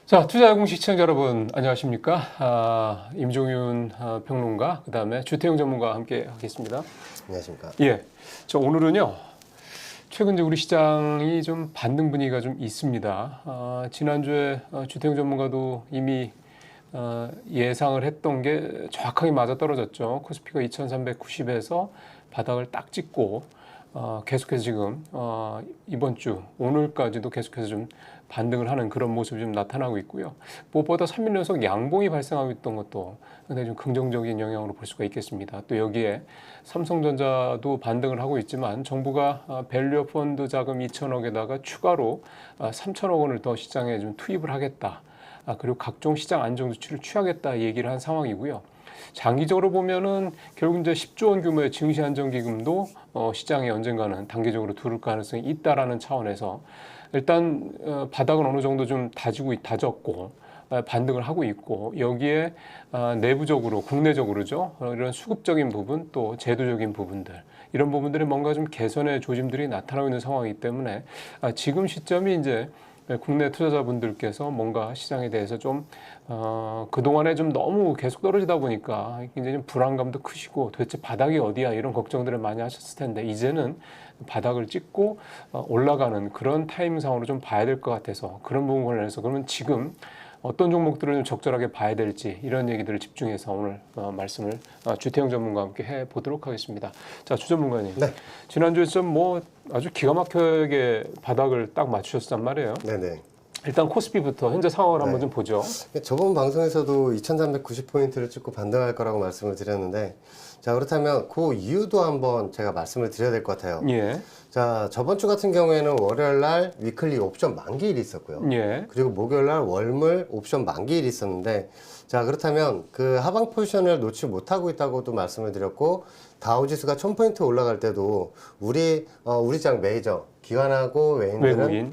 자, 투자야공 시청자 여러분 안녕하십니까? 임종윤 평론가, 그 다음에 주태영 전문가와 함께 하겠습니다. 안녕하십니까? 예, 저 오늘은요, 최근 이제 우리 시장이 좀 반등 분위기가 좀 있습니다. 지난주에 주태영 전문가도 이미 예상을 했던 게 정확하게 맞아 떨어졌죠. 코스피가 2390에서 바닥을 딱 찍고 계속해서 지금 이번 주 오늘까지도 계속해서 좀 반등을 하는 그런 모습이 좀 나타나고 있고요. 무엇보다 3일 연속 양봉이 발생하고 있던 것도 상당히 좀 긍정적인 영향으로 볼 수가 있겠습니다. 또 여기에 삼성전자도 반등을 하고 있지만 정부가 밸류업 펀드 자금 2천억에다가 추가로 3천억 원을 더 시장에 좀 투입을 하겠다. 그리고 각종 시장 안정 조치를 취하겠다 얘기를 한 상황이고요. 장기적으로 보면은 결국 이제 10조 원 규모의 증시 안정기금도 시장에 언젠가는 단기적으로 들어올 가능성이 있다라는 차원에서 일단 바닥은 어느 정도 좀 다졌고 반등을 하고 있고 여기에 내부적으로 국내적으로죠 이런 수급적인 부분 또 제도적인 부분들 이런 부분들이 뭔가 좀 개선의 조짐들이 나타나고 있는 상황이기 때문에 지금 시점이 이제 국내 투자자분들께서 뭔가 시장에 대해서 좀 그동안에 좀 너무 계속 떨어지다 보니까 굉장히 좀 불안감도 크시고 도대체 바닥이 어디야 이런 걱정들을 많이 하셨을 텐데 이제는 바닥을 찍고 올라가는 그런 타임상으로 좀 봐야 될 것 같아서 그런 부분에 대해서 그러면 지금 어떤 종목들을 좀 적절하게 봐야 될지 이런 얘기들을 집중해서 오늘 말씀을 주태영 전문가와 함께 해보도록 하겠습니다. 자, 주 전문가님. 네. 지난주에 좀 뭐 아주 기가 막히게 바닥을 딱 맞추셨단 말이에요. 네네. 일단 코스피부터 현재 상황을 한번 좀 보죠. 저번 방송에서도 2390포인트를 찍고 반등할 거라고 말씀을 드렸는데, 자, 그렇다면 그 이유도 한번 제가 말씀을 드려야 될 것 같아요. 예. 자, 저번 주 같은 경우에는 월요일 날 위클리 옵션 만기일이 있었고요. 예. 그리고 목요일 날 월물 옵션 만기일이 있었는데, 자, 그렇다면 그 하방 포지션을 놓지 못하고 있다고도 말씀을 드렸고, 다우지수가 1000포인트 올라갈 때도 우리 장 메이저 기관하고 외인들은 외국인,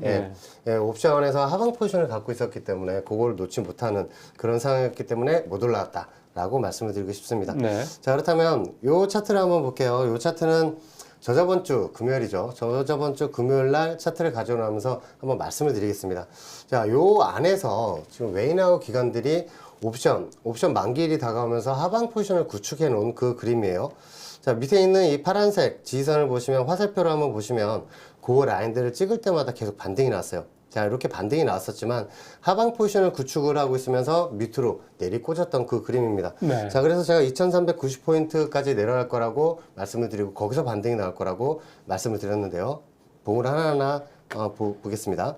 옵션에서 하방 포지션을 갖고 있었기 때문에 그걸 놓지 못하는 그런 상황이었기 때문에 못 올라왔다라고 말씀을 드리고 싶습니다. 네. 자, 그렇다면 요 차트를 한번 볼게요. 요 차트는 저저번 주 금요일이죠. 저저번 주 금요일 날 차트를 가져오면서 한번 말씀을 드리겠습니다. 자, 요 안에서 지금 외인하고 기관들이 옵션 만기일이 다가오면서 하방 포지션을 구축해 놓은 그 그림이에요. 자, 밑에 있는 이 파란색 지지선을 보시면 화살표를 한번 보시면 그 라인들을 찍을 때마다 계속 반등이 났어요. 자, 이렇게 반등이 나왔었지만 하방 포지션을 구축을 하고 있으면서 밑으로 내리꽂았던 그 그림입니다. 네. 자, 그래서 제가 2390포인트까지 내려갈 거라고 말씀을 드리고 거기서 반등이 나올 거라고 말씀을 드렸는데요. 봉을 하나하나 보겠습니다.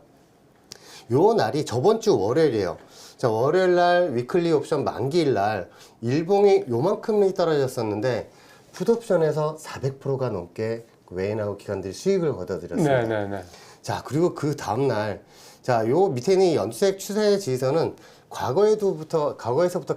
요 날이 저번 주 월요일이에요. 자, 월요일 날 위클리 옵션 만기일 날 일봉이 요만큼이 떨어졌었는데 풋옵션에서 400%가 넘게 외인하고 기관들이 수익을 거둬들였습니다. 네네네. 자, 그리고 그 다음날, 자, 요 밑에 있는 이 연수색 추세 지지선은 과거에서부터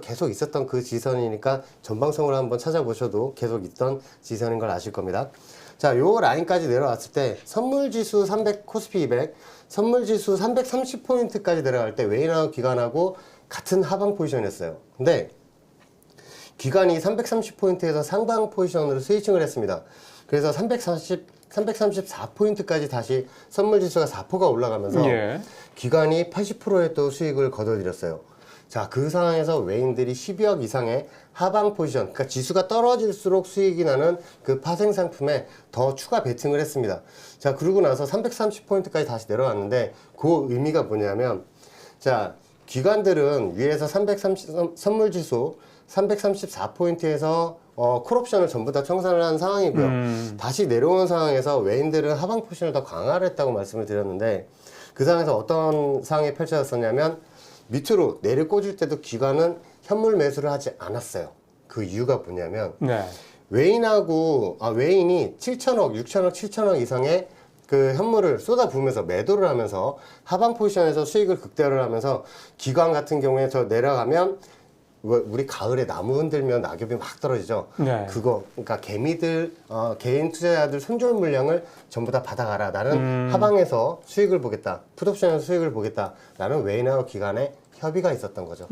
계속 있었던 그 지지선이니까 전방송을 한번 찾아보셔도 계속 있던 지지선인 걸 아실 겁니다. 자, 요 라인까지 내려왔을 때 선물지수 300, 코스피 200, 선물지수 330포인트까지 내려갈 때 외인하고 기관하고 같은 하방 포지션이었어요. 근데 기관이 330포인트에서 상방 포지션으로 스위칭을 했습니다. 그래서 334포인트까지 다시 선물지수가 4%가 올라가면서 기관이 80%의 또 수익을 거둬들였어요. 자, 그 상황에서 외인들이 12억 이상의 하방 포지션, 그러니까 지수가 떨어질수록 수익이 나는 그 파생 상품에 더 추가 베팅을 했습니다. 자, 그러고 나서 330포인트까지 다시 내려왔는데 그 의미가 뭐냐면, 자, 기관들은 위에서 선물지수 334포인트에서 콜옵션을 전부 다 청산을 한 상황이고요. 다시 내려온 상황에서 외인들은 하방 포지션을 더 강화를 했다고 말씀을 드렸는데 그 상황에서 어떤 상황이 펼쳐졌었냐면 밑으로 내려꽂을 때도 기관은 현물 매수를 하지 않았어요. 그 이유가 뭐냐면 외인이 7천억, 6천억, 7천억 이상의 그 현물을 쏟아부으면서 매도를 하면서 하방 포지션에서 수익을 극대화를 하면서 기관 같은 경우에 저 내려가면 우리 가을에 나무 흔들면 낙엽이 막 떨어지죠. 그러니까 개미들, 개인 투자자들 손절 물량을 전부 다 받아가라. 나는 하방에서 수익을 보겠다. 풋옵션에서 수익을 보겠다. 라는 외인하고 기관의 협의가 있었던 거죠.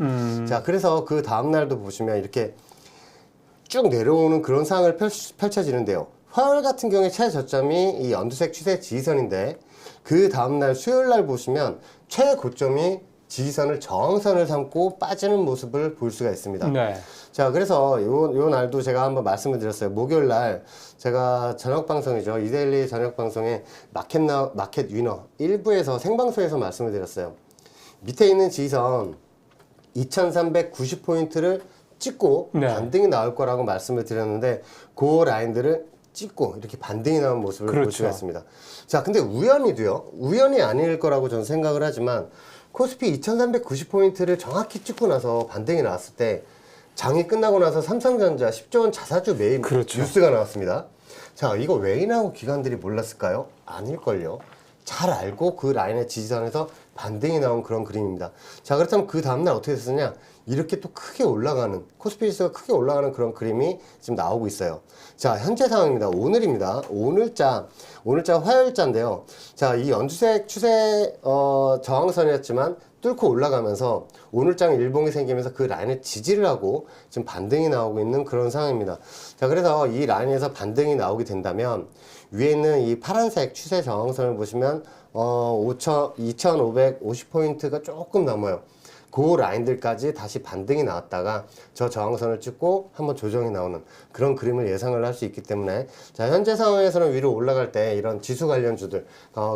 자, 그래서 그 다음날도 보시면 이렇게 쭉 내려오는 그런 상황을 펼쳐지는데요. 화요일 같은 경우에 최저점이 이 연두색 추세 지지선인데 그 다음날 수요일 날 보시면 최고점이 지지선을 저항선을 삼고 빠지는 모습을 볼 수가 있습니다. 네. 자, 그래서 요 날도 제가 한번 말씀을 드렸어요. 목요일 날 제가 저녁 방송이죠. 이데일리 저녁 방송에 마켓 위너 1부에서 생방송에서 말씀을 드렸어요. 밑에 있는 지지선 2390포인트를 찍고 네. 반등이 나올 거라고 말씀을 드렸는데 그 라인들을 찍고 이렇게 반등이 나온 모습을 볼 그렇죠. 수가 있습니다. 자, 근데 우연이 아닐 거라고 저는 생각을 하지만 코스피 2390포인트를 정확히 찍고 나서 반등이 나왔을 때 장이 끝나고 나서 삼성전자 10조 원 자사주 매입 그렇죠. 뉴스가 나왔습니다. 자, 이거 외인하고 기관들이 몰랐을까요? 아닐걸요. 잘 알고 그 라인의 지지선에서 반등이 나온 그런 그림입니다. 자, 그렇다면 그 다음날 어떻게 됐느냐? 이렇게 또 크게 올라가는, 코스피 지수가 크게 올라가는 그런 그림이 지금 나오고 있어요. 자, 현재 상황입니다. 오늘입니다. 오늘자 화요일자인데요. 자, 이 연주색 추세, 저항선이었지만 뚫고 올라가면서 오늘장 일봉이 생기면서 그 라인을 지지를 하고 지금 반등이 나오고 있는 그런 상황입니다. 자, 그래서 이 라인에서 반등이 나오게 된다면 위에 있는 이 파란색 추세 저항선을 보시면 2550포인트가 조금 넘어요. 그 라인들까지 다시 반등이 나왔다가 저 저항선을 찍고 한번 조정이 나오는 그런 그림을 예상을 할 수 있기 때문에 자, 현재 상황에서는 위로 올라갈 때 이런 지수 관련주들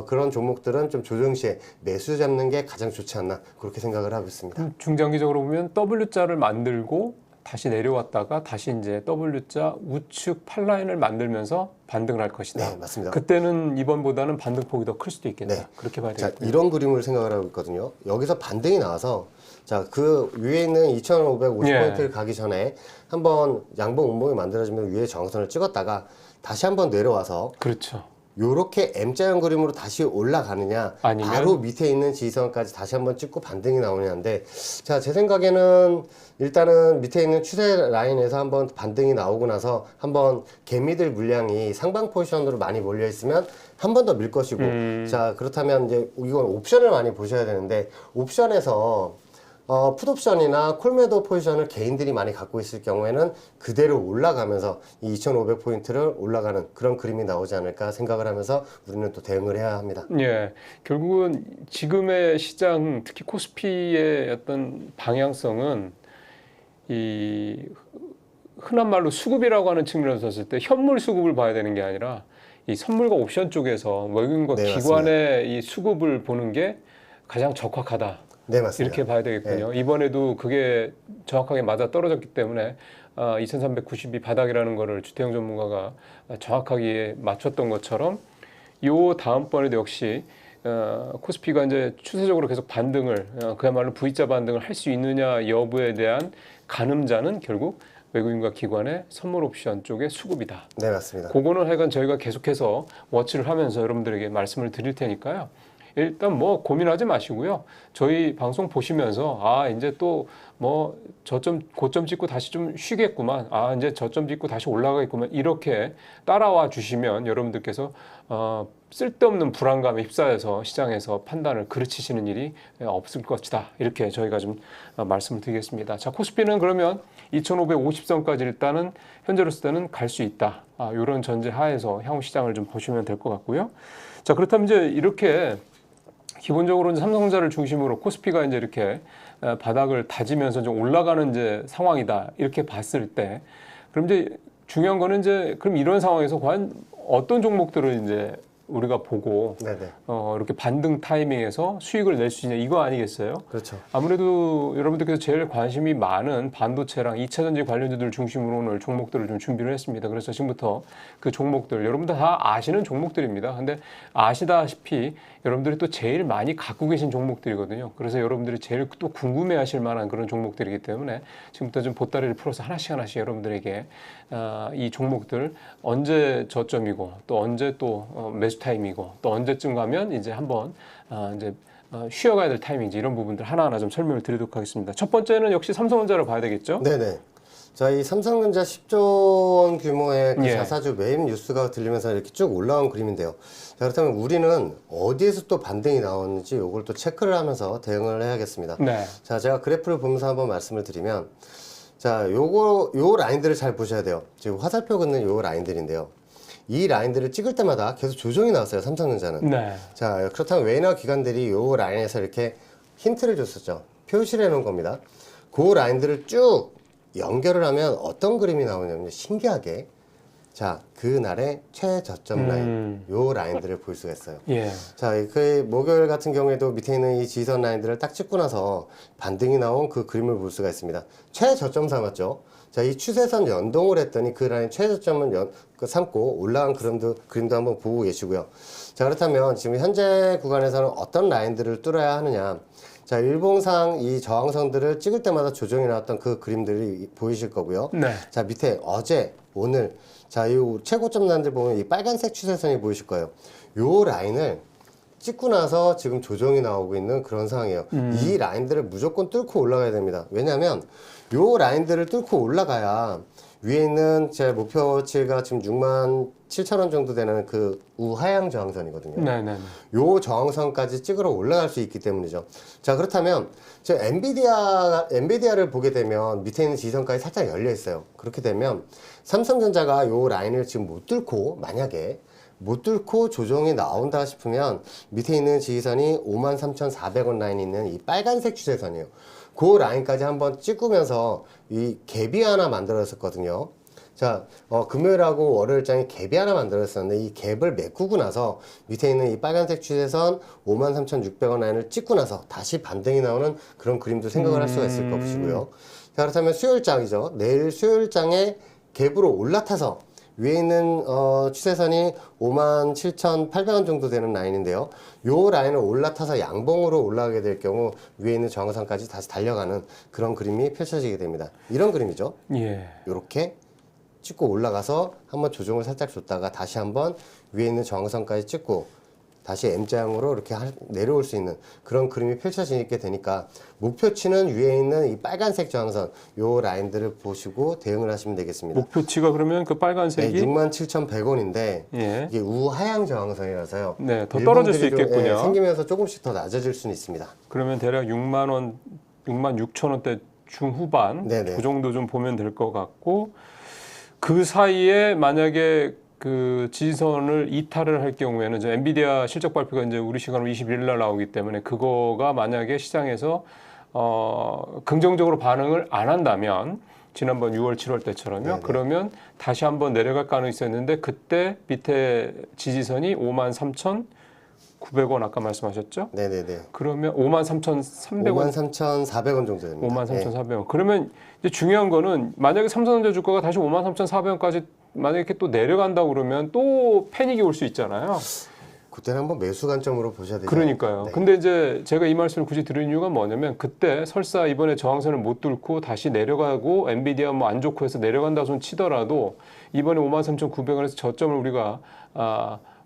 그런 종목들은 좀 조정 시에 매수 잡는 게 가장 좋지 않나 그렇게 생각을 하고 있습니다. 중장기적으로 보면 W자를 만들고 다시 내려왔다가 다시 이제 W자 우측 8라인을 만들면서 반등을 할 것이다. 네, 맞습니다. 그때는 이번보다는 반등폭이 더 클 수도 있겠다. 네. 그렇게 봐야 자, 되겠고요. 이런 그림을 생각을 하고 있거든요. 여기서 반등이 나와서 자, 그 위에 있는 2550포인트를 가기 전에 한번 양봉 음봉이 만들어지면 위에 저항선을 찍었다가 다시 한번 내려와서 그렇죠. 요렇게 M자형 그림으로 다시 올라가느냐 아니면 바로 밑에 있는 지지선까지 다시 한번 찍고 반등이 나오냐인데 자, 제 생각에는 일단은 밑에 있는 추세 라인에서 한번 반등이 나오고 나서 한번 개미들 물량이 상방 포지션으로 많이 몰려 있으면 한 번 더 밀 것이고 자, 그렇다면 이제 이건 옵션을 많이 보셔야 되는데 옵션에서 풋옵션이나 콜매도 포지션을 개인들이 많이 갖고 있을 경우에는 그대로 올라가면서 이 2500포인트를 올라가는 그런 그림이 나오지 않을까 생각을 하면서 우리는 또 대응을 해야 합니다. 예, 결국은 지금의 시장, 특히 코스피의 어떤 방향성은 이 흔한 말로 수급이라고 하는 측면에서 봤을 때 현물 수급을 봐야 되는 게 아니라 이 선물과 옵션 쪽에서 외국인과 네, 기관의 이 수급을 보는 게 가장 적확하다. 네, 맞습니다. 이렇게 봐야 되겠군요. 이번에도 그게 정확하게 맞아 떨어졌기 때문에 2390이 바닥이라는 거를 주태영 전문가가 정확하게 맞췄던 것처럼 요 다음번에도 역시 코스피가 이제 추세적으로 계속 반등을 그야말로 V자 반등을 할 수 있느냐 여부에 대한 가늠자는 결국 외국인과 기관의 선물 옵션 쪽의 수급이다. 네, 맞습니다. 그거는 하여간 저희가 계속해서 워치를 하면서 여러분들에게 말씀을 드릴 테니까요. 일단 뭐 고민하지 마시고요. 저희 방송 보시면서 이제 또 뭐 고점 찍고 다시 좀 쉬겠구만. 이제 저점 찍고 다시 올라가겠구만. 이렇게 따라와 주시면 여러분들께서 쓸데없는 불안감에 휩싸여서 시장에서 판단을 그르치시는 일이 없을 것이다. 이렇게 저희가 좀 말씀을 드리겠습니다. 자, 코스피는 그러면 2550선까지 일단은 현재로서 때는 갈 수 있다. 이런 전제 하에서 향후 시장을 좀 보시면 될 것 같고요. 자, 그렇다면 이제 이렇게 기본적으로 이제 삼성전자를 중심으로 코스피가 이제 이렇게 바닥을 다지면서 좀 올라가는 이제 상황이다. 이렇게 봤을 때, 그럼 이제 중요한 거는 이제 그럼 이런 상황에서 과연 어떤 종목들을 이제 우리가 보고 네네. 이렇게 반등 타이밍에서 수익을 낼 수 있냐 이거 아니겠어요? 그렇죠. 아무래도 여러분들께서 제일 관심이 많은 반도체랑 2차전지 관련주들 중심으로 오늘 종목들을 좀 준비를 했습니다. 그래서 지금부터 그 종목들 여러분들 다 아시는 종목들입니다. 근데 아시다시피 여러분들이 또 제일 많이 갖고 계신 종목들이거든요. 그래서 여러분들이 제일 또 궁금해하실 만한 그런 종목들이기 때문에 지금부터 좀 보따리를 풀어서 하나씩 여러분들에게 이 종목들 언제 저점이고 또 언제 또 매수 타임이고 또 언제쯤 가면 이제 한번 이제 쉬어가야 될 타이밍인지 이런 부분들 하나하나 좀 설명을 드리도록 하겠습니다. 첫 번째는 역시 삼성전자를 봐야 되겠죠? 네네. 자, 이 삼성전자 10조 원 규모의 그 예. 자사주 매입 뉴스가 들리면서 이렇게 쭉 올라온 그림인데요. 자, 그렇다면 우리는 어디에서 또 반등이 나왔는지 이걸 또 체크를 하면서 대응을 해야겠습니다. 네. 자, 제가 그래프를 보면서 한번 말씀을 드리면 자, 요 라인들을 잘 보셔야 돼요. 지금 화살표 긋는 요 라인들인데요. 이 라인들을 찍을 때마다 계속 조정이 나왔어요, 삼성전자는. 네. 자, 그렇다면 외인화 기관들이 요 라인에서 이렇게 힌트를 줬었죠. 표시를 해놓은 겁니다. 그 라인들을 쭉 연결을 하면 어떤 그림이 나오냐면 신기하게 자, 그날의 최저점 라인, 요 라인들을 볼 수가 있어요. 예. 자, 그 목요일 같은 경우에도 밑에 있는 이 지지선 라인들을 딱 찍고 나서 반등이 나온 그 그림을 볼 수가 있습니다. 최저점 삼았죠. 자, 이 추세선 연동을 했더니 그 라인 최저점을 삼고 올라간 그림도 한번 보고 계시고요. 자, 그렇다면 지금 현재 구간에서는 어떤 라인들을 뚫어야 하느냐. 자, 일봉상 이 저항선들을 찍을 때마다 조정이 나왔던 그 그림들이 보이실 거고요. 네. 자, 밑에 어제, 오늘, 자, 이 최고점 라인들 보면 이 빨간색 추세선이 보이실 거예요. 요 라인을 찍고 나서 지금 조정이 나오고 있는 그런 상황이에요. 이 라인들을 무조건 뚫고 올라가야 됩니다. 왜냐하면 요 라인들을 뚫고 올라가야 위에 있는 제 목표치가 지금 67,000원 정도 되는 그 우하향 저항선이거든요. 네네. 요 저항선까지 찍으러 올라갈 수 있기 때문이죠. 자, 그렇다면 저 엔비디아를 보게 되면 밑에 있는 지지선까지 살짝 열려 있어요. 그렇게 되면 삼성전자가 요 라인을 지금 못 뚫고 만약에 못 뚫고 조정이 나온다 싶으면 밑에 있는 지지선이 53,400원 라인이 있는 이 빨간색 추세선이에요. 그 라인까지 한번 찍으면서 이 갭이 하나 만들었었거든요. 자, 금요일하고 월요일장에 갭이 하나 만들었었는데 이 갭을 메꾸고 나서 밑에 있는 이 빨간색 추세선 53,600원 라인을 찍고 나서 다시 반등이 나오는 그런 그림도 생각을 할 수가 있을 것이고요. 자, 그렇다면 수요일장이죠. 내일 수요일장에 갭으로 올라타서 위에 있는 추세선이 57,800원 정도 되는 라인인데요. 요 라인을 올라타서 양봉으로 올라가게 될 경우 위에 있는 저항선까지 다시 달려가는 그런 그림이 펼쳐지게 됩니다. 이런 그림이죠. 예. 요렇게 찍고 올라가서 한번 조정을 살짝 줬다가 다시 한번 위에 있는 저항선까지 찍고 다시 M자형으로 이렇게 내려올 수 있는 그런 그림이 펼쳐지게 되니까 목표치는 위에 있는 이 빨간색 저항선 요 라인들을 보시고 대응을 하시면 되겠습니다. 목표치가 그러면 그 빨간색이 네, 67,100원인데 예. 이게 우하향 저항선이라서요. 네, 더 떨어질 수 일봉들이 좀, 있겠군요. 생기면서 조금씩 더 낮아질 수는 있습니다. 그러면 대략 6만 원, 6만 6천 원대 중후반 네네. 그 정도 좀 보면 될 것 같고 그 사이에 만약에 그 지지선을 이탈을 할 경우에는 이제 엔비디아 실적 발표가 이제 우리 시간으로 21일 날 나오기 때문에 그거가 만약에 시장에서 긍정적으로 반응을 안 한다면 지난번 6월, 7월 때처럼요. 네네. 그러면 다시 한번 내려갈 가능성이 있었는데 그때 밑에 지지선이 53,900원 아까 말씀하셨죠? 네네네. 그러면 53,300원 53,400원 정도 됩니다. 53,400원. 그러면 이제 중요한 거는 만약에 삼성전자 주가가 다시 53,400원까지 만약에 이렇게 또 내려간다고 그러면 또 패닉이 올 수 있잖아요. 그때는 한번 매수 관점으로 보셔야 되죠. 그러니까요. 네. 근데 이제 제가 이 말씀을 굳이 드린 이유가 뭐냐면 그때 설사 이번에 저항선을 못 뚫고 다시 내려가고 엔비디아 뭐 안 좋고 해서 내려간다 손 치더라도 이번에 53,900원에서 저점을 우리가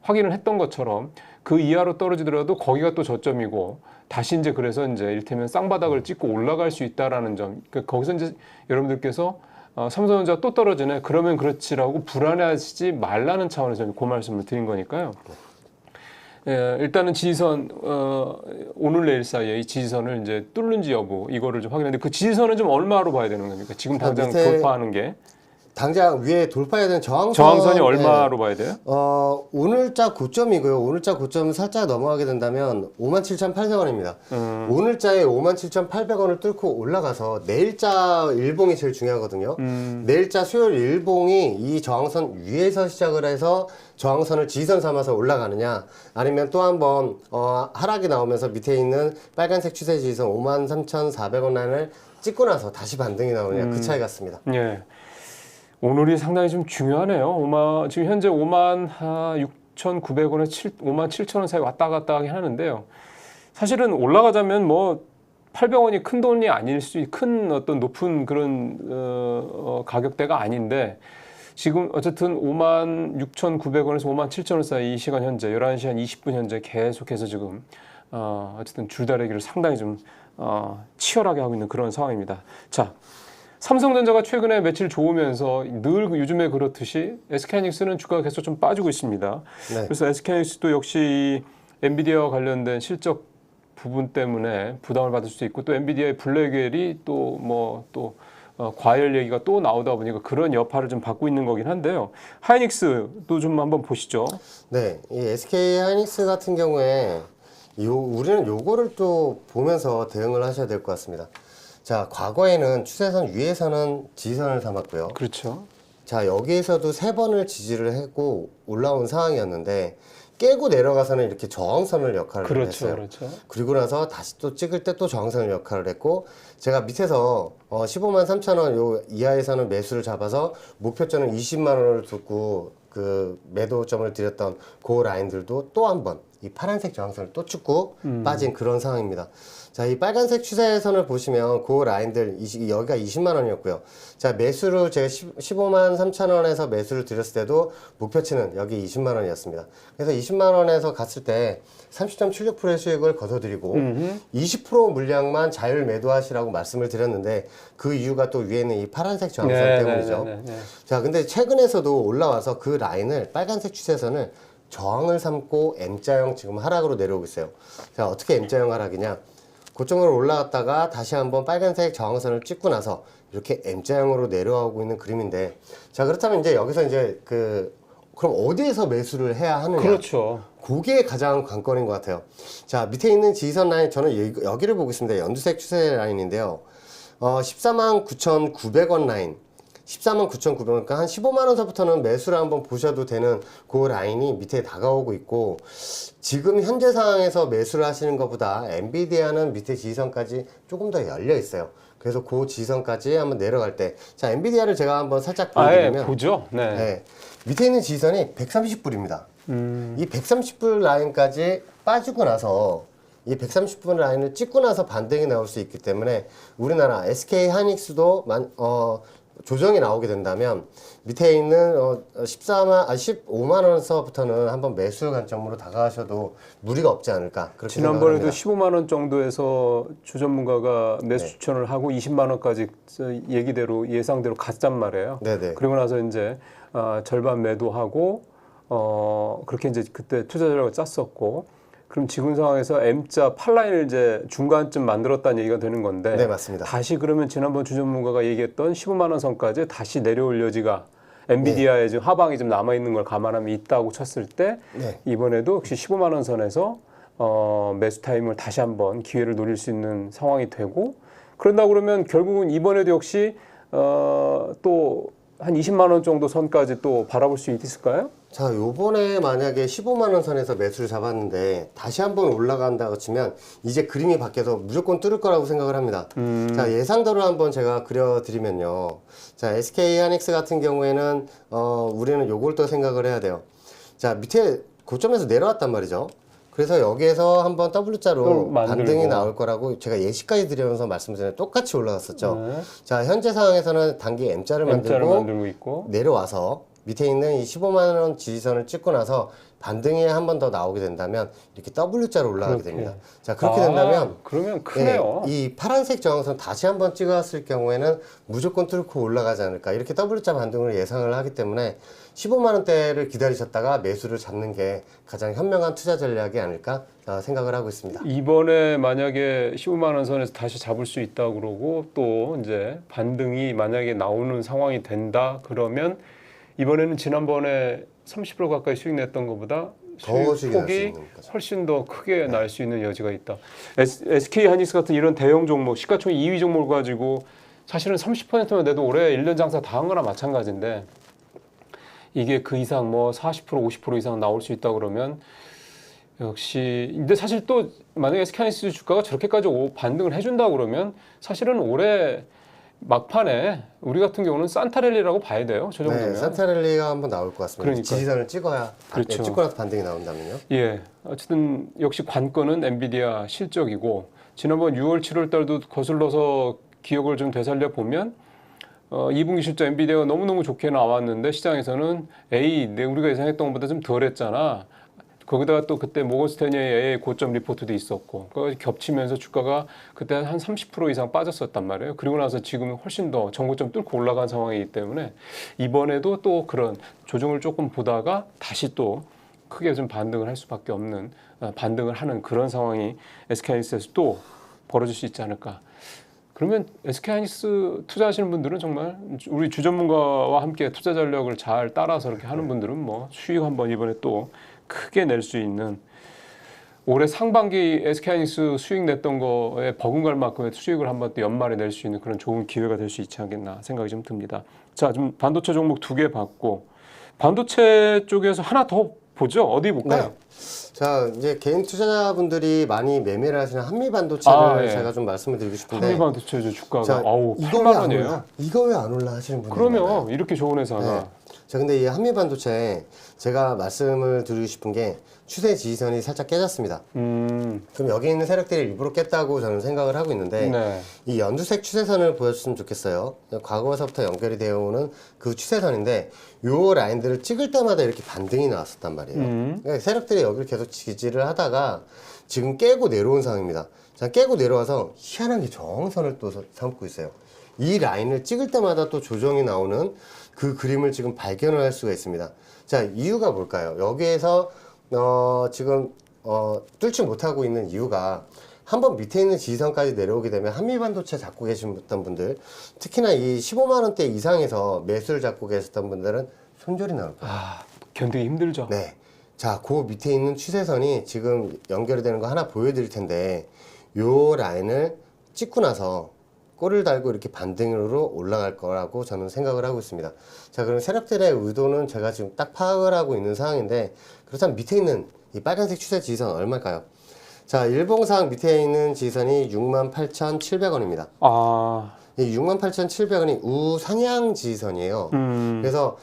확인을 했던 것처럼 그 이하로 떨어지더라도 거기가 또 저점이고 다시 이제 그래서 이제 이를테면 쌍바닥을 찍고 올라갈 수 있다라는 점. 그러니까 거기서 이제 여러분들께서 삼성전자 또 떨어지네. 그러면 그렇지라고 불안해하시지 말라는 차원에서 그 말씀을 드린 거니까요. 예, 일단은 지지선 오늘 내일 사이에 이 지지선을 이제 뚫는지 여부 이거를 좀 확인했는데 그 지지선은 좀 얼마로 봐야 되는 겁니까? 지금 당장 돌파하는 게 당장 위에 돌파해야 되는 저항선이 얼마로 봐야 돼요? 오늘자 고점이고요. 오늘자 고점을 살짝 넘어가게 된다면 57,800원입니다. 오늘자에 57,800원을 뚫고 올라가서 내일자 일봉이 제일 중요하거든요. 내일자 수요일 일봉이 이 저항선 위에서 시작을 해서 저항선을 지지선 삼아서 올라가느냐 아니면 또 한번 하락이 나오면서 밑에 있는 빨간색 추세 지지선 53,400원 라인을 찍고 나서 다시 반등이 나오느냐 그 차이 같습니다. 예. 오늘이 상당히 좀 중요하네요. 지금 현재 56,900원에 57,000원 사이 왔다 갔다 하긴 하는데요. 사실은 올라가자면 뭐 800원이 큰 돈이 아닐 큰 어떤 높은 그런 가격대가 아닌데 지금 어쨌든 56,900원에서 57,000원 사이 이 시간 현재 11시 한 20분 현재 계속해서 지금 어쨌든 줄다리기를 상당히 좀 치열하게 하고 있는 그런 상황입니다. 자. 삼성전자가 최근에 며칠 좋으면서 늘 요즘에 그렇듯이 SK하이닉스는 주가가 계속 좀 빠지고 있습니다. 네. 그래서 SK하이닉스도 역시 이 엔비디아와 관련된 실적 부분 때문에 부담을 받을 수도 있고 또 엔비디아의 블랙웰이 또 과열 얘기가 또 나오다 보니까 그런 여파를 좀 받고 있는 거긴 한데요. 하이닉스도 좀 한번 보시죠. 네, 이 SK하이닉스 같은 경우에 우리는 요거를 또 보면서 대응을 하셔야 될 것 같습니다. 자, 과거에는 추세선 위에서는 지지선을 삼았고요. 그렇죠. 자, 여기에서도 3번을 지지를 했고 올라온 상황이었는데 깨고 내려가서는 이렇게 저항선을 역할을 그렇죠, 했어요. 그렇죠. 그리고 나서 다시 또 찍을 때 또 저항선을 역할을 했고 제가 밑에서 15만 3천 원 요 이하에서는 매수를 잡아서 목표점은 20만 원을 두고 그 매도점을 드렸던 그 라인들도 또 한 번 이 파란색 저항선을 또 찍고 빠진 그런 상황입니다. 자, 이 빨간색 추세선을 보시면 그 라인들 여기가 20만 원이었고요. 자, 매수를 제가 15만 3천 원에서 매수를 드렸을 때도 목표치는 여기 20만 원이었습니다. 그래서 20만 원에서 갔을 때 30.76%의 수익을 거둬드리고 20% 물량만 자율 매도하시라고 말씀을 드렸는데 그 이유가 또 위에 있는 이 파란색 저항선 때문이죠. 자, 근데 최근에서도 올라와서 그 라인을 빨간색 추세선을 저항을 삼고 M자형 지금 하락으로 내려오고 있어요. 자, 어떻게 M자형 하락이냐? 고점으로 올라갔다가 다시 한번 빨간색 저항선을 찍고 나서 이렇게 M자형으로 내려오고 있는 그림인데, 자, 그렇다면 이제 여기서 이제 그럼 어디에서 매수를 해야 하느냐? 그렇죠. 그게 가장 관건인 것 같아요. 자, 밑에 있는 지지선 라인, 저는 여기를 보고 있습니다. 연두색 추세 라인인데요. 14만 9,900원 라인. 14만 9,900원, 그러니까 한 15만 원서부터는 매수를 한번 보셔도 되는 그 라인이 밑에 다가오고 있고, 지금 현재 상황에서 매수를 하시는 것보다 엔비디아는 밑에 지지선까지 조금 더 열려 있어요. 그래서 그 지지선까지 한번 내려갈 때, 자, 엔비디아를 제가 한번 살짝 보여드리면, 보죠. 네. 네, 밑에 있는 지지선이 130불입니다. 이 130불 라인까지 빠지고 나서 이 130분 라인을 찍고 나서 반등이 나올 수 있기 때문에 우리나라 SK 하이닉스도 조정이 나오게 된다면 밑에 있는 15만 원서부터는 한번 매수 관점으로 다가가셔도 무리가 없지 않을까 그렇게 지난번에도 생각합니다. 15만 원 정도에서 주 전문가가 매수 네. 추천을 하고 20만 원까지 얘기대로 예상대로 갔단 말이에요. 네네. 그리고 나서 이제 절반 매도하고 그렇게 이제 그때 투자 전략을 짰었고, 그럼 지금 상황에서 M자 8라인을 이제 중간쯤 만들었다는 얘기가 되는 건데, 네, 맞습니다. 다시 그러면 지난번 주 전문가가 얘기했던 15만 원 선까지 다시 내려올 여지가 엔비디아의 지금 하방이 좀 남아 있는 걸 감안하면 있다고 쳤을 때, 네. 이번에도 역시 15만 원 선에서 매수 타임을 다시 한번 기회를 노릴 수 있는 상황이 되고, 그런다 그러면 결국은 이번에도 역시 또 한 20만 원 정도 선까지 또 바라볼 수 있을까요? 자, 요번에 만약에 15만 원 선에서 매수를 잡았는데 다시 한번 올라간다고 치면 이제 그림이 바뀌어서 무조건 뚫을 거라고 생각을 합니다. 자, 예상대로 한번 제가 그려드리면요. 자, SK 하이닉스 같은 경우에는 우리는 요걸 또 생각을 해야 돼요. 자, 밑에 고점에서 내려왔단 말이죠. 그래서 여기에서 한번 W자로 반등이 나올 거라고 제가 예시까지 드리면서 말씀드렸는데 똑같이 올라갔었죠. 네. 자, 현재 상황에서는 단기 M자를 만들고 있고, 내려와서 밑에 있는 이 15만 원 지지선을 찍고 나서 반등이 한 번 더 나오게 된다면 이렇게 W자로 올라가게 됩니다. 자, 그렇게 된다면 그러면 크네요. 이 파란색 저항선 다시 한번 찍었을 경우에는 무조건 뚫고 올라가지 않을까 이렇게 W자 반등을 예상을 하기 때문에 15만 원대를 기다리셨다가 매수를 잡는 게 가장 현명한 투자 전략이 아닐까 생각을 하고 있습니다. 이번에 만약에 15만 원 선에서 다시 잡을 수 있다 그러고 또 이제 반등이 만약에 나오는 상황이 된다 그러면 이번에는 지난번에 30% 가까이 수익 냈던 것보다 더 수익 수익이 날수 폭이 있는 거죠. 훨씬 더 크게 날 수 있는 여지가 있다. SK 하이닉스 같은 이런 대형 종목, 시가총액 2위 종목을 가지고 사실은 30%만 내도 올해 1년 장사 다 한 거나 마찬가지인데, 이게 그 이상 뭐 40%, 50% 이상 나올 수 있다 그러면 역시, 근데 사실 또 만약에 SK 하이닉스 주가가 저렇게까지 반등을 해준다 그러면 사실은 올해 막판에 우리 같은 경우는 산타랠리라고 봐야 돼요. 저 정도면. 네, 산타랠리가 한번 나올 것 같습니다. 그러니까요. 지지선을 찍어야 그렇죠. 찍고 나서 반등이 나온다면요. 예, 어쨌든 역시 관건은 엔비디아 실적이고, 지난번 6월, 7월 달도 거슬러서 기억을 좀 되살려 보면 2분기 실적 엔비디아가 너무너무 좋게 나왔는데 시장에서는 우리가 예상했던 것보다 좀 덜했잖아. 거기다가 또 그때 모건스탠리의 고점 리포트도 있었고, 그거 겹치면서 주가가 그때 한 30% 이상 빠졌었단 말이에요. 그리고 나서 지금은 훨씬 더 전고점 뚫고 올라간 상황이기 때문에 이번에도 또 그런 조정을 조금 보다가 다시 또 크게 좀 반등을 할 수밖에 없는, 반등을 하는 그런 상황이 SK하이닉스에서 또 벌어질 수 있지 않을까. 그러면 SK하이닉스 투자하시는 분들은 정말 우리 주 전문가와 함께 투자 전략을 잘 따라서 이렇게 하는 분들은 뭐 수익 한번 이번에 또 크게 낼 수 있는 올해 상반기 SK하이닉스 수익 냈던 거에 버금갈 만큼의 수익을 한번 또 연말에 낼 수 있는 그런 좋은 기회가 될 수 있지 않겠나 생각이 좀 듭니다. 자, 좀 반도체 종목 2개 봤고 반도체 쪽에서 하나 더 보죠. 어디 볼까요? 네. 자, 이제 개인 투자자분들이 많이 매매를 하시는 한미반도체를 예. 제가 좀 말씀을 드리고 싶은데 한미반도체 주가가 자, 아우 이거 8만 왜 안 원이에요. 올라? 이거 왜 안 올라 하시는 분들이 많아요. 그러면 이렇게 좋은 회사가 네. 자, 근데 이 한미반도체 제가 말씀을 드리고 싶은 게 추세 지지선이 살짝 깨졌습니다. 그럼 여기 있는 세력들이 일부러 깼다고 저는 생각을 하고 있는데 네. 이 연두색 추세선을 보여줬으면 좋겠어요. 과거에서부터 연결이 되어 오는 그 추세선인데 요 라인들을 찍을 때마다 이렇게 반등이 나왔었단 말이에요. 그러니까 세력들이 여기를 계속 지지를 하다가 지금 깨고 내려온 상황입니다. 자, 깨고 내려와서 희한한 게 저항선을 또 삼고 있어요. 이 라인을 찍을 때마다 또 조정이 나오는 그 그림을 지금 발견을 할 수가 있습니다. 자, 이유가 뭘까요? 여기에서 지금 뚫지 못하고 있는 이유가 한번 밑에 있는 지지선까지 내려오게 되면 한미반도체 잡고 계셨던 분들, 특히나 이 15만 원대 이상에서 매수를 잡고 계셨던 분들은 손절이 나올 거예요. 아, 견디기 힘들죠. 네. 자, 그 밑에 있는 추세선이 지금 연결이 되는 거 하나 보여드릴 텐데 요 라인을 찍고 나서 꼬리를 달고 이렇게 반등으로 올라갈 거라고 저는 생각을 하고 있습니다. 자, 그럼 세력들의 의도는 제가 지금 딱 파악을 하고 있는 상황인데 그렇다면 밑에 있는 이 빨간색 추세 지지선 얼마일까요? 자, 일봉상 밑에 있는 지지선이 68,700원입니다. 아, 이 68,700원이 우상향 지지선이에요. 그래서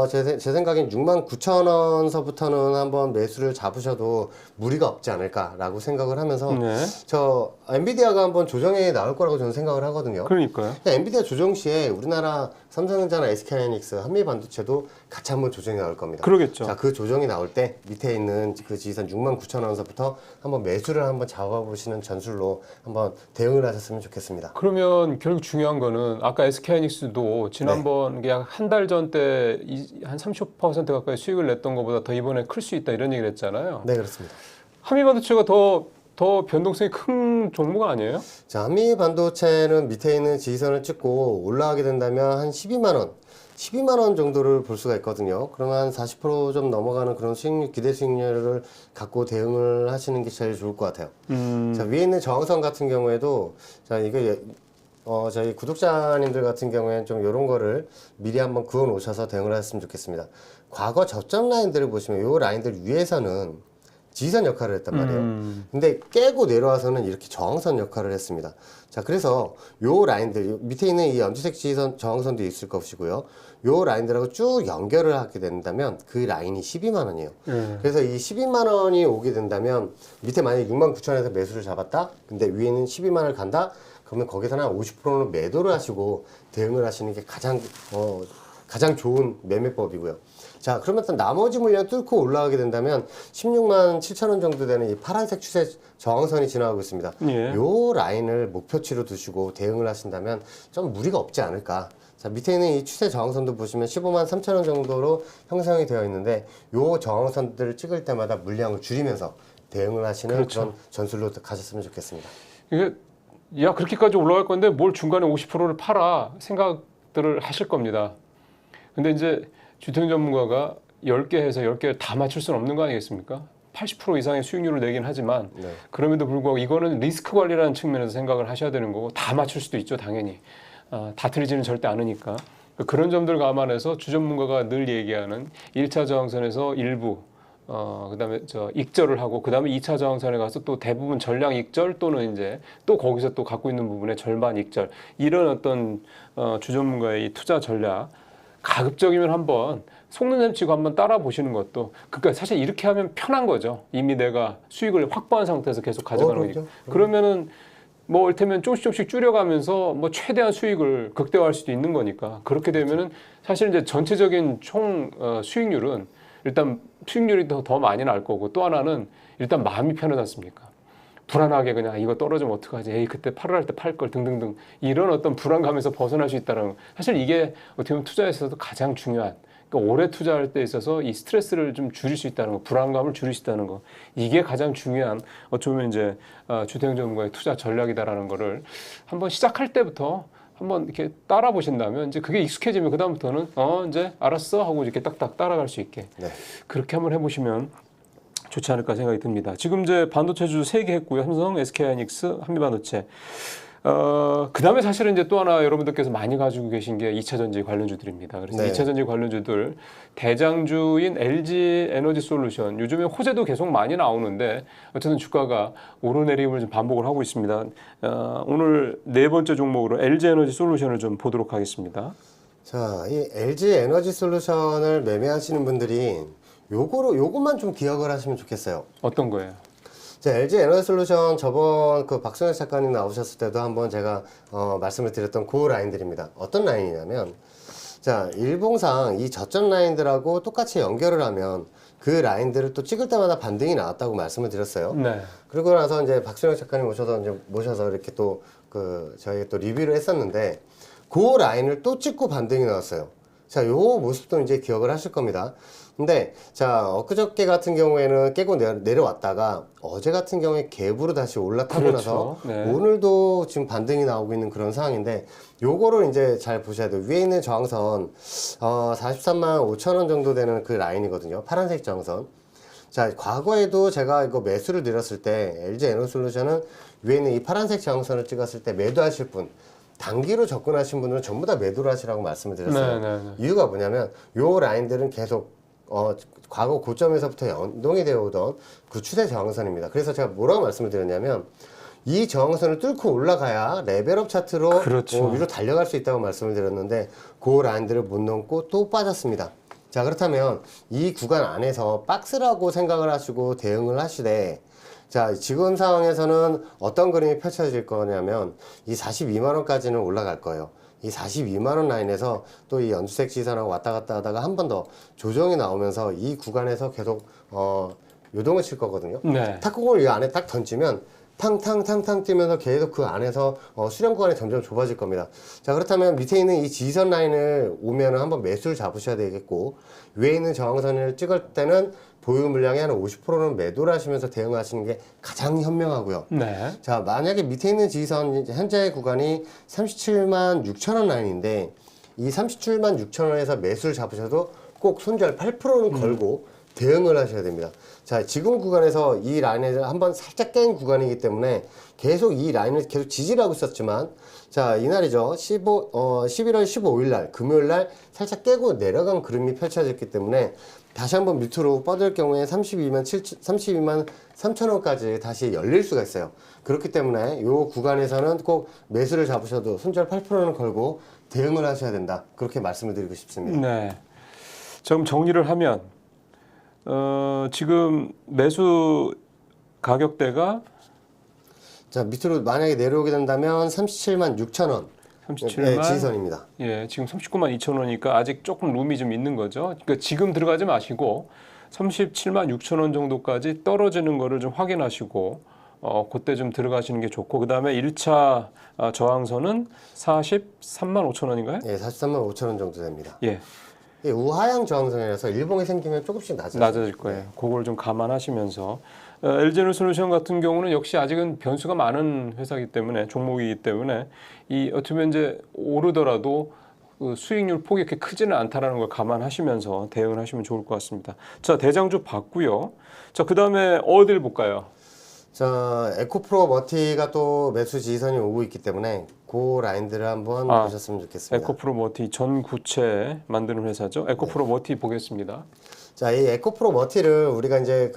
제 생각엔 69,000원서부터는 한번 매수를 잡으셔도 무리가 없지 않을까라고 생각을 하면서 네. 저 엔비디아가 한번 조정에 나올 거라고 저는 생각을 하거든요. 그러니까요. 엔비디아 조정 시에 우리나라 삼성전자나 SK하이닉스, 한미반도체도 같이 한번 조정이 나올 겁니다. 그러겠죠. 자, 그 조정이 나올 때 밑에 있는 그 지지선 69,000원서부터 한번 매수를 한번 잡아보시는 전술로 한번 대응을 하셨으면 좋겠습니다. 그러면 결국 중요한 거는 아까 SK하이닉스도 지난번 네. 약 한 달 전 때 한 30% 가까이 수익을 냈던 것보다 더 이번에 클 수 있다 이런 얘기를 했잖아요. 네, 그렇습니다. 한미반도체가 더 변동성이 큰 종목 아니에요? 자, 한미반도체는 밑에 있는 지지선을 찍고 올라가게 된다면 한 12만 원, 12만 원 정도를 볼 수가 있거든요. 그러면 한 40%좀 넘어가는 그런 수익률, 기대 수익률을 갖고 대응을 하시는 게 제일 좋을 것 같아요. 자, 위에 있는 저항선 같은 경우에도 자, 이거 저희 구독자님들 같은 경우에는 좀 이런 거를 미리 한번 그어 놓으셔서 대응을 하셨으면 좋겠습니다. 과거 저점 라인들을 보시면 이 라인들 위에서는 지지선 역할을 했단 말이에요. 근데 깨고 내려와서는 이렇게 저항선 역할을 했습니다. 자, 그래서 요 라인들, 밑에 있는 이 연두색 지지선 저항선도 있을 것이고요. 요 라인들하고 쭉 연결을 하게 된다면 그 라인이 12만 원이에요. 그래서 이 12만 원이 오게 된다면 밑에 만약에 69,000원에서 매수를 잡았다? 근데 위에는 12만 원을 간다? 그러면 거기서는 한 50%는 매도를 하시고 대응을 하시는 게 가장 좋은 매매법이고요. 자, 그러면 또 나머지 물량 뚫고 올라가게 된다면 16만 7천 원 정도 되는 이 파란색 추세 저항선이 지나가고 있습니다. 예. 요 라인을 목표치로 두시고 대응을 하신다면 좀 무리가 없지 않을까. 자, 밑에 있는 이 추세 저항선도 보시면 15만 3천 원 정도로 형성이 되어 있는데 요 저항선들을 찍을 때마다 물량을 줄이면서 대응을 하시는 그렇죠. 그런 전술로 가셨으면 좋겠습니다. 이게 야 그렇게까지 올라갈 건데 뭘 중간에 50%를 팔아 생각들을 하실 겁니다. 근데 이제 주택 전문가가 10개 해서 10개를 다 맞출 수는 없는 거 아니겠습니까? 80% 이상의 수익률을 내긴 하지만 네. 그럼에도 불구하고 이거는 리스크 관리라는 측면에서 생각을 하셔야 되는 거고 다 맞출 수도 있죠, 당연히. 다 틀리지는 절대 않으니까. 그런 점들 감안해서 주전문가가 늘 얘기하는 1차 저항선에서 일부 그다음에 익절을 하고 그다음에 2차 저항선에 가서 또 대부분 전량 익절 또는 이제 또 거기서 또 갖고 있는 부분에 절반 익절 이런 어떤 주전문가의 이 투자 전략 가급적이면 한번 속는 셈 치고 한번 따라 보시는 것도 그러니까 사실 이렇게 하면 편한 거죠. 이미 내가 수익을 확보한 상태에서 계속 가져가는 거니까. 그러면은 뭐 이를테면 조금씩 줄여가면서 뭐 최대한 수익을 극대화할 수도 있는 거니까 그렇게 되면은 사실 이제 전체적인 총 수익률은 일단 수익률이 더 많이 날 거고 또 하나는 일단 마음이 편하지 않습니까? 불안하게 그냥 이거 떨어지면 어떡하지? 에이 그때 팔을 할 때 팔 걸 등등등 이런 어떤 불안감에서 벗어날 수 있다는 거. 사실 이게 어떻게 보면 투자에 있어서 가장 중요한 그러니까 오래 투자할 때 있어서 이 스트레스를 좀 줄일 수 있다는 거, 불안감을 줄일 수 있다는 거 이게 가장 중요한 어쩌면 이제 주택 전문가의 투자 전략이다라는 거를 한번 시작할 때부터 한번 이렇게 따라 보신다면 이제 그게 익숙해지면 그 다음부터는 이제 알았어 하고 이렇게 딱딱 따라갈 수 있게 네. 그렇게 한번 해보시면 좋지 않을까 생각이 듭니다. 지금 이제 반도체 주 3개 했고요. 삼성, SK하이닉스, 한미반도체. 그다음에 사실은 이제 또 하나 여러분들께서 많이 가지고 계신 게 2차 전지 관련주들입니다. 그래서 네. 2차 전지 관련주들 대장주인 LG 에너지 솔루션 요즘에 호재도 계속 많이 나오는데 어쨌든 주가가 오르내림을 좀 반복을 하고 있습니다. 오늘 네 번째 종목으로 LG 에너지 솔루션을 좀 보도록 하겠습니다. 자, 이 LG 에너지 솔루션을 매매하시는 분들이 요것만 좀 기억을 하시면 좋겠어요. 어떤 거예요? 자, LG 에너지 솔루션 저번 그 박성현 작가님 나오셨을 때도 한번 제가 말씀을 드렸던 그 라인들입니다. 어떤 라인이냐면, 자, 일봉상 이 저점 라인들하고 똑같이 연결을 하면 그 라인들을 또 찍을 때마다 반등이 나왔다고 말씀을 드렸어요. 네. 그러고 나서 이제 박성현 작가님 모셔서 이렇게 또 저희 또 리뷰를 했었는데, 그 라인을 또 찍고 반등이 나왔어요. 자, 요 모습도 이제 기억을 하실 겁니다. 근데 자, 엊그저께 같은 경우에는 깨고 내려왔다가 어제 같은 경우에 갭으로 다시 올라타고 그렇죠. 나서 네. 오늘도 지금 반등이 나오고 있는 그런 상황인데, 요거를 이제 잘 보셔야 돼요. 위에 있는 저항선 43만 5천 원 정도 되는 그 라인이거든요. 파란색 저항선. 자, 과거에도 제가 이거 매수를 드렸을 때 LG 에너솔루션은 위에 있는 이 파란색 저항선을 찍었을 때 매도하실 분, 단기로 접근하신 분들은 전부 다 매도를 하시라고 말씀을 드렸어요. 네. 이유가 뭐냐면 요 라인들은 계속 과거 고점에서부터 연동이 되어 오던 그 추세 저항선입니다. 그래서 제가 뭐라고 말씀을 드렸냐면, 이 저항선을 뚫고 올라가야 레벨업 차트로 그렇죠. 위로 달려갈 수 있다고 말씀을 드렸는데, 그 라인들을 못 넘고 또 빠졌습니다. 자, 그렇다면 이 구간 안에서 박스라고 생각을 하시고 대응을 하시되, 자, 지금 상황에서는 어떤 그림이 펼쳐질 거냐면 이 42만 원까지는 올라갈 거예요. 이 42만 원 라인에서 또 이 연두색 지선하고 왔다 갔다 하다가 한 번 더 조정이 나오면서 이 구간에서 계속 요동을 칠 거거든요. 네. 탁구공을 이 안에 딱 던지면 탕탕탕탕 뛰면서 계속 그 안에서 수렴 구간이 점점 좁아질 겁니다. 자, 그렇다면 밑에 있는 이 지지선 라인을 오면은 한번 매수를 잡으셔야 되겠고, 위에 있는 저항선을 찍을 때는 보유 물량의 한 50%는 매도를 하시면서 대응하시는 게 가장 현명하고요. 네. 자, 만약에 밑에 있는 지지선 현재 구간이 37만 6천 원 라인인데, 이 37만 6천 원에서 매수를 잡으셔도 꼭 손절 8%는 걸고 대응을 하셔야 됩니다. 자, 지금 구간에서 이 라인을 한번 살짝 깬 구간이기 때문에 계속 이 라인을 계속 지지를 하고 있었지만, 자, 이날이죠. 11월 15일 날, 금요일 날 살짝 깨고 내려간 그림이 펼쳐졌기 때문에 다시 한번 밑으로 뻗을 경우에 32만 3천 원까지 다시 열릴 수가 있어요. 그렇기 때문에 이 구간에서는 꼭 매수를 잡으셔도 손절 8%는 걸고 대응을 하셔야 된다. 그렇게 말씀을 드리고 싶습니다. 네. 좀 정리를 하면 지금 매수 가격대가 자, 밑으로 만약에 내려오게 된다면 37만 6천 원. 37만 네, 지지선입니다. 예, 지금 39만 2천 원이니까 아직 조금 룸이 좀 있는 거죠. 그러니까 지금 들어가지 마시고 37만 6천 원 정도까지 떨어지는 거를 좀 확인하시고 그때 좀 들어가시는 게 좋고, 그다음에 1차 저항선은 43만 5천 원인가요? 예, 43만 5천 원 정도 됩니다. 예. 예, 우하향 저항선이라서 일봉이 생기면 조금씩 낮아질 거예요. 그걸 좀 감안하시면서 LG에너솔루션 같은 경우는 역시 아직은 변수가 많은 회사이기 때문에, 종목이기 때문에 어떻게 보면 이제 오르더라도 그 수익률 폭이 이렇게 크지는 않다라는 걸 감안하시면서 대응을 하시면 좋을 것 같습니다. 자, 대장주 봤고요. 자, 그다음에 어딜 볼까요? 자, 에코프로 머티가 또 매수 지지선이 오고 있기 때문에 그 라인들을 한번 보셨으면 좋겠습니다. 에코프로 머티 전구체 만드는 회사죠. 에코프로 머티 보겠습니다. 자, 이 에코프로 머티를 우리가 이제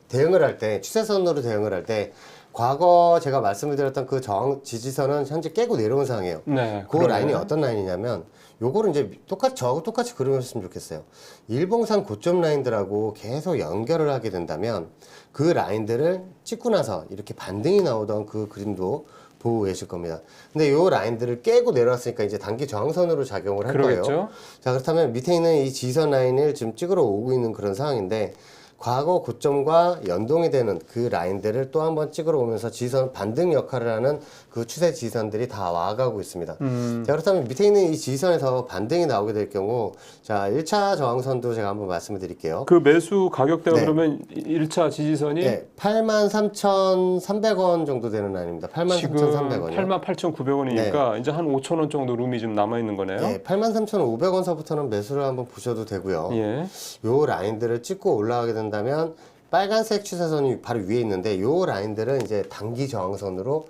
대응을 할 때, 추세선으로 대응을 할 때, 과거 제가 말씀을 드렸던 그 저항 지지선은 현재 깨고 내려온 상황이에요. 네, 그 라인이 어떤 라인이냐면, 요거를 이제 저하고 똑같이 그려주셨으면 좋겠어요. 일봉상 고점 라인들하고 계속 연결을 하게 된다면, 그 라인들을 찍고 나서 이렇게 반등이 나오던 그 그림도 보고 계실 겁니다. 근데 요 라인들을 깨고 내려왔으니까 이제 단기 저항선으로 작용을 할 그러겠죠. 거예요. 자, 그렇다면 밑에 있는 이 지지선 라인을 지금 찍으러 오고 있는 그런 상황인데, 과거 고점과 연동이 되는 그 라인들을 또 한번 찍으러 오면서 지지선 반등 역할을 하는 그 추세 지지선들이 다 와가고 있습니다. 자, 그렇다면 밑에 있는 이 지지선에서 반등이 나오게 될 경우, 자, 1차 저항선도 제가 한번 말씀을 드릴게요. 그 매수 가격대가 네. 그러면 1차 지지선이 네, 83,300원 정도 되는 라인입니다. 지금 83,300원이요. 88,900원이니까 이제 한 5천 원 정도 룸이 좀 남아 있는 거네요. 네, 83,500원서부터는 매수를 한번 보셔도 되고요. 예. 요 라인들을 찍고 올라가게 된다면 한다면 빨간색 추세선이 바로 위에 있는데 요 라인들은 이제 단기 저항선으로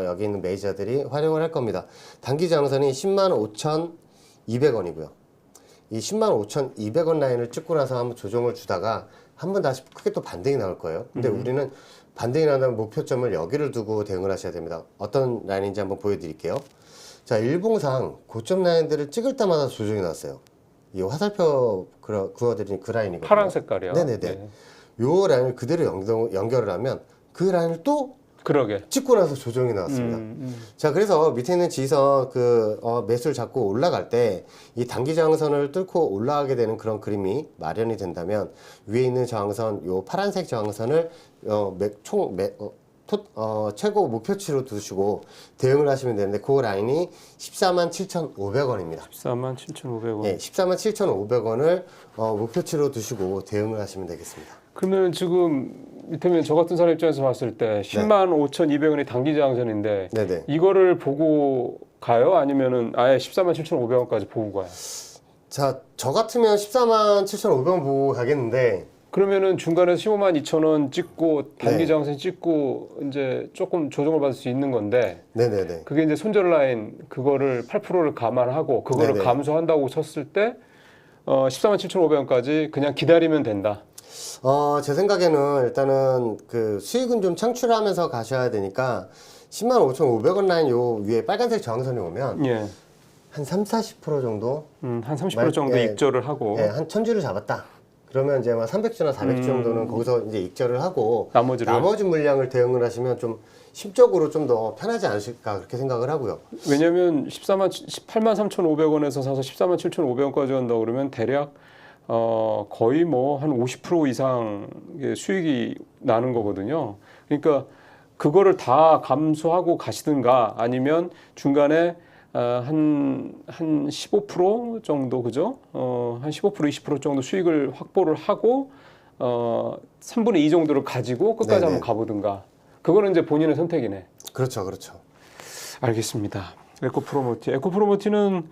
여기 있는 메이저들이 활용을 할 겁니다. 단기 저항선이 105,200원이고요. 이 105,200원 라인을 찍고 나서 한번 조정을 주다가 한번 다시 크게 또 반등이 나올 거예요. 근데 우리는 반등이 나면 목표점을 여기를 두고 대응을 하셔야 됩니다. 어떤 라인인지 한번 보여드릴게요. 자, 일봉상 고점 라인들을 찍을 때마다 조정이 났어요. 이 화살표 그어드린 그 라인이거든요. 파란 색깔이요. 네네네. 네. 요 라인을 그대로 연결을 하면 그 라인을 또 그러게. 찍고 나서 조정이 나왔습니다. 자, 그래서 밑에 있는 지선 매수를 잡고 올라갈 때 이 단기 저항선을 뚫고 올라가게 되는 그런 그림이 마련이 된다면 위에 있는 저항선, 요 파란색 저항선을 최고 목표치로 두시고 대응을 하시면 되는데 그 라인이 147,500원입니다. 147,500원. 네, 147,500원을 목표치로 두시고 대응을 하시면 되겠습니다. 그러면 지금 이태면 저 같은 사람 입장에서 봤을 때 105,200원이 단기 저항선인데 네네. 이거를 보고 가요? 아니면은 아예 147,500원까지 보고 가요? 자, 저 같으면 147,500원 보고 가겠는데 그러면은 중간에서 152,000원 찍고 단기 네. 저항선 찍고 이제 조금 조정을 받을 수 있는 건데 네네네. 그게 이제 손절 라인 그거를 8%를 감안하고 그거를 네네. 감소한다고 쳤을 때 147,500원까지 그냥 기다리면 된다. 제 생각에는 일단은 그 수익은 좀 창출하면서 가셔야 되니까 105,500원 라인 요 위에 빨간색 저항선이 오면 예. 한 30-40% 정도 한 30% 정도 예. 입절을 하고 한 1000주를 잡았다. 그러면 이제 300주나 400주 정도는 거기서 이제 익절을 하고 나머지를? 나머지 물량을 대응을 하시면 좀 심적으로 좀 더 편하지 않으실까 그렇게 생각을 하고요. 왜냐면 183,500원에서 사서 147,500원까지 간다 그러면 대략 거의 뭐 한 50% 이상의 수익이 나는 거거든요. 그러니까 그거를 다 감수하고 가시든가 아니면 중간에 한 15% 정도 그죠? 한 15% 20% 정도 수익을 확보를 하고 3분의 2 정도를 가지고 끝까지 네네. 한번 가보든가. 그거는 이제 본인의 선택이네. 그렇죠, 그렇죠. 알겠습니다. 에코프로모티는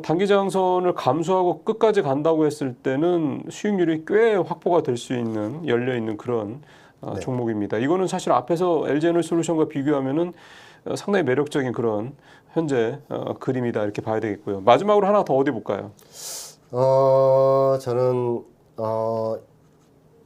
단기 저항선을 감수하고 끝까지 간다고 했을 때는 수익률이 꽤 확보가 될 수 있는 열려 있는 그런 네. 종목입니다. 이거는 사실 앞에서 LG에너지솔루션과 비교하면은 상당히 매력적인 그런 현재 그림이다 이렇게 봐야 되겠고요. 마지막으로 하나 더 어디 볼까요? 저는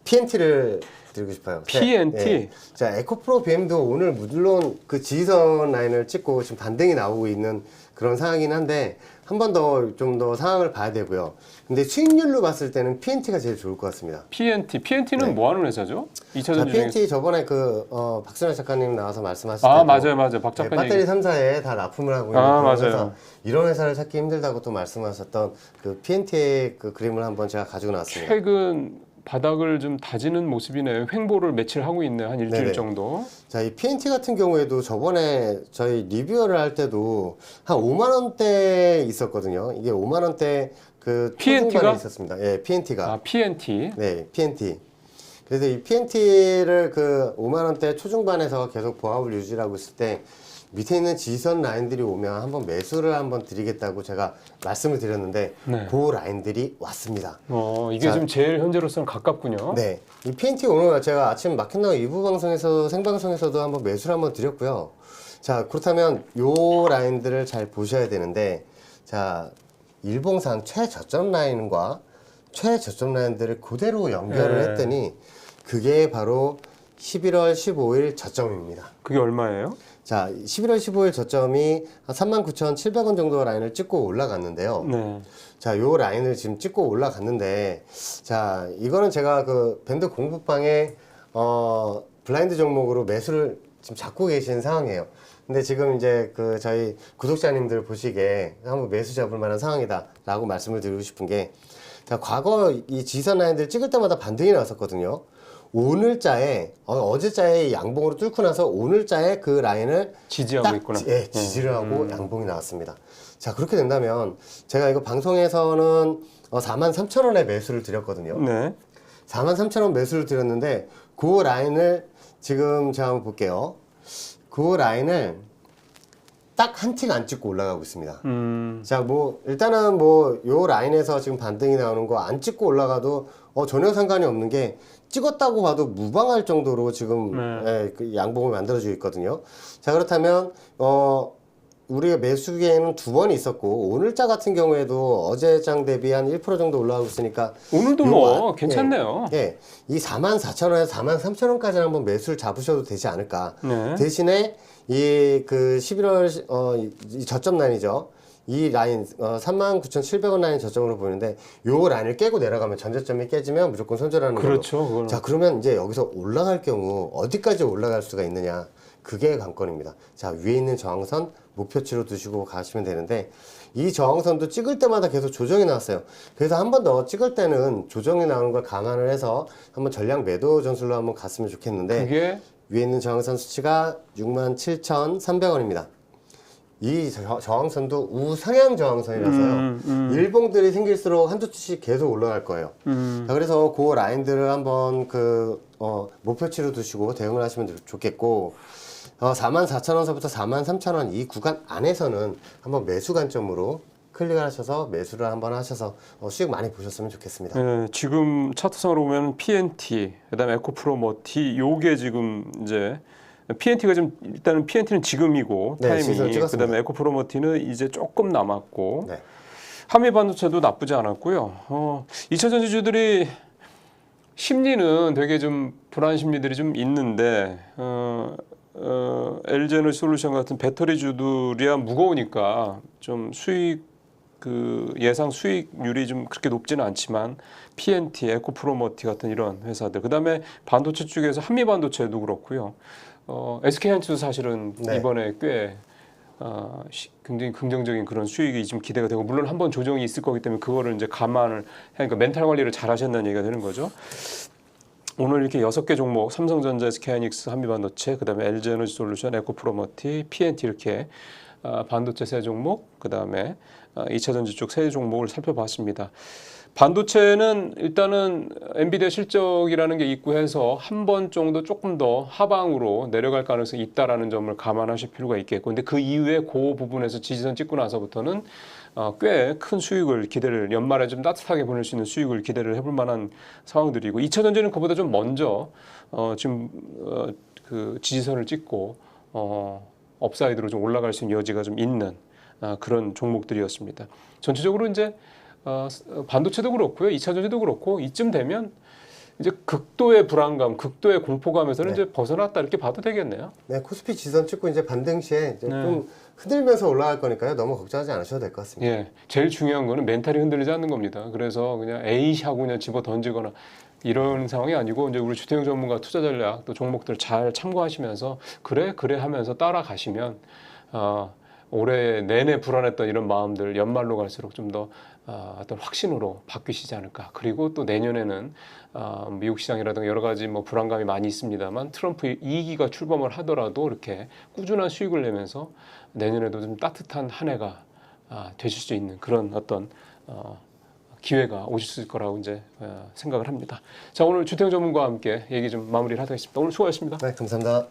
PNT를 드리고 싶어요. PNT? 네. 자, 에코프로 BM도 오늘 물론 그 지지선 라인을 찍고 지금 반등이 나오고 있는 그런 상황이긴 한데 한 번 더 좀 더 상황을 봐야 되고요. 근데 수익률로 봤을 때는 PNT가 제일 좋을 것 같습니다. PNT는 네. 뭐 하는 회사죠? 2차 자, 전지 PNT 저번에 박순환 작가님 나와서 말씀하실 때 맞아요. 박 네, 작가님. 배터리 3사에 다 납품을 하고 있는 그런 맞아요. 회사. 이런 회사를 찾기 힘들다고 또 말씀하셨던 그 PNT의 그 그림을 한번 제가 가지고 나왔습니다. 최근 바닥을 좀 다지는 모습이네요. 횡보를 며칠 하고 있네요. 한 일주일 네네. 정도. 자, 이 PNT 같은 경우에도 저번에 저희 리뷰를 할 때도 한 5만 원대 있었거든요. 이게 5만 원대 그 PNT 가? 초중반에 있었습니다. 예, PNT가. PNT. 네, PNT. 그래서 이 PNT를 그 5만 원대 초중반에서 계속 보합을 유지하고 있을 때 밑에 있는 지선 라인들이 오면 한번 매수를 한번 드리겠다고 제가 말씀을 드렸는데 네. 그 라인들이 왔습니다. 이게 자, 좀 제일 현재로서는 가깝군요. 네, 이 PNT 오늘 제가 아침 마켓나우 2부 방송에서 생방송에서도 한번 매수를 한번 드렸고요. 자, 그렇다면 요 라인들을 잘 보셔야 되는데, 자, 일봉상 최저점 라인과 최저점 라인들을 그대로 연결을 네. 했더니 그게 바로 11월 15일 저점입니다. 그게 얼마예요? 자, 11월 15일 저점이 한 39,700원 정도 라인을 찍고 올라갔는데요. 네. 자, 요 라인을 지금 찍고 올라갔는데, 자, 이거는 제가 그 밴드 공부방에, 블라인드 종목으로 매수를 지금 잡고 계신 상황이에요. 근데 지금 이제 그 저희 구독자님들 보시기에 한번 매수 잡을 만한 상황이다라고 말씀을 드리고 싶은 게, 자, 과거 이 지선 라인들 찍을 때마다 반등이 나왔었거든요. 오늘자에 어제자에 양봉으로 뚫고 나서 오늘자에 그 라인을 지지하고 있구나. 예, 지지를 하고 양봉이 나왔습니다. 자, 그렇게 된다면 제가 이거 방송에서는 43,000원에 매수를 드렸거든요. 네. 43,000원 매수를 드렸는데 그 라인을 지금 제가 한번 볼게요. 그 라인을 딱 한 틱 안 찍고 올라가고 있습니다. 자, 뭐 일단은 뭐 요 라인에서 지금 반등이 나오는 거 안 찍고 올라가도 전혀 상관이 없는 게 찍었다고 봐도 무방할 정도로 지금 그 양봉을 만들어주고 있거든요. 자, 그렇다면 우리가 매수기에는 2번이 있었고 오늘자 같은 경우에도 어제장 대비 한 1% 정도 올라가고 있으니까 오늘도 뭐 괜찮네요. 이 44,000원에서 43,000원까지는 한번 매수를 잡으셔도 되지 않을까. 네. 대신에 이 그 11월 이 저점 라인이죠. 이 라인 39,700원 라인 저점으로 보이는데 요 라인을 깨고 내려가면 전저점이 깨지면 무조건 손절하는 거죠. 그렇죠. 그거는. 자, 그러면 이제 여기서 올라갈 경우 어디까지 올라갈 수가 있느냐? 그게 관건입니다. 자, 위에 있는 저항선 목표치로 두시고 가시면 되는데 이 저항선도 찍을 때마다 계속 조정이 나왔어요. 그래서 한 번 더 찍을 때는 조정이 나오는 걸 감안을 해서 한번 전량 매도 전술로 한번 갔으면 좋겠는데 그게 위에 있는 저항선 수치가 67,300원입니다. 이 저항선도 우상향 저항선이라서요. 일봉들이 생길수록 한두 치씩 계속 올라갈 거예요. 자, 그래서 그 라인들을 한번 목표치로 두시고 대응을 하시면 좋겠고 44,000원서부터 43,000원 이 구간 안에서는 한번 매수 관점으로 클릭을 하셔서 매수를 한번 하셔서 수익 많이 보셨으면 좋겠습니다. 네, 지금 차트상으로 보면 PNT, 그다음에 에코프로머티 요게 지금 이제 PNT가 좀 일단은 PNT는 지금이고 네, 시선 타이밍이 찍었습니다. 그다음에 에코프로머티는 이제 조금 남았고 네. 한미반도체도 나쁘지 않았고요. 2차 전지주들이 심리는 되게 좀 불안 심리들이 좀 있는데 LG에너지솔루션 같은 배터리주들이야 무거우니까 좀 수익 예상 수익률이 좀 그렇게 높지는 않지만 PNT, 에코프로머티 같은 이런 회사들 그다음에 반도체 쪽에서 한미반도체도 그렇고요. SK하이닉스도 사실은 네. 이번에 꽤 굉장히 긍정적인 그런 수익이 좀 기대가 되고 물론 한번 조정이 있을 거기 때문에 그거를 이제 감안을 하니까 멘탈 관리를 잘 하셨다는 얘기가 되는 거죠. 오늘 이렇게 6개 종목 삼성전자, SK하이닉스, 한미반도체, 그다음에 LG에너지솔루션, 에코프로머티, PNT 이렇게 반도체 세 종목, 그다음에 2차 전지 쪽 세 종목을 살펴봤습니다. 반도체는 일단은 엔비디아 실적이라는 게 있고 해서 한 번 정도 조금 더 하방으로 내려갈 가능성이 있다라는 점을 감안하실 필요가 있겠고, 근데 그 이후에 그 부분에서 지지선 찍고 나서부터는 꽤 큰 수익을 기대를 연말에 좀 따뜻하게 보낼 수 있는 수익을 기대를 해볼 만한 상황들이고 2차 전지는 그보다 좀 먼저 지금 그 지지선을 찍고 업사이드로 좀 올라갈 수 있는 여지가 좀 있는 그런 종목들이었습니다. 전체적으로 이제 반도체도 그렇고요, 2차 전지도 그렇고 이쯤 되면 이제 극도의 불안감, 극도의 공포감에서는 이제 벗어났다 이렇게 봐도 되겠네요. 네, 코스피 지선 찍고 이제 반등 시에 이제 좀 흔들면서 올라갈 거니까요. 너무 걱정하지 않으셔도 될 것 같습니다. 예, 제일 중요한 거는 멘탈이 흔들리지 않는 겁니다. 그래서 그냥 에이씨 하고 그냥 집어 던지거나 이런 상황이 아니고 이제 우리 주택용 전문가 투자 전략 또 종목들 잘 참고하시면서 그래 하면서 따라가시면 올해 내내 불안했던 이런 마음들 연말로 갈수록 좀 더 어떤 확신으로 바뀌시지 않을까. 그리고 또 내년에는 미국 시장이라든가 여러 가지 뭐 불안감이 많이 있습니다만 트럼프 2기가 출범을 하더라도 이렇게 꾸준한 수익을 내면서 내년에도 좀 따뜻한 한 해가 되실 수 있는 그런 어떤 기회가 오실 거라고 이제 생각을 합니다. 자, 오늘 주택 전문가와 함께 얘기 좀 마무리를 하도록 하겠습니다. 오늘 수고하셨습니다. 네, 감사합니다.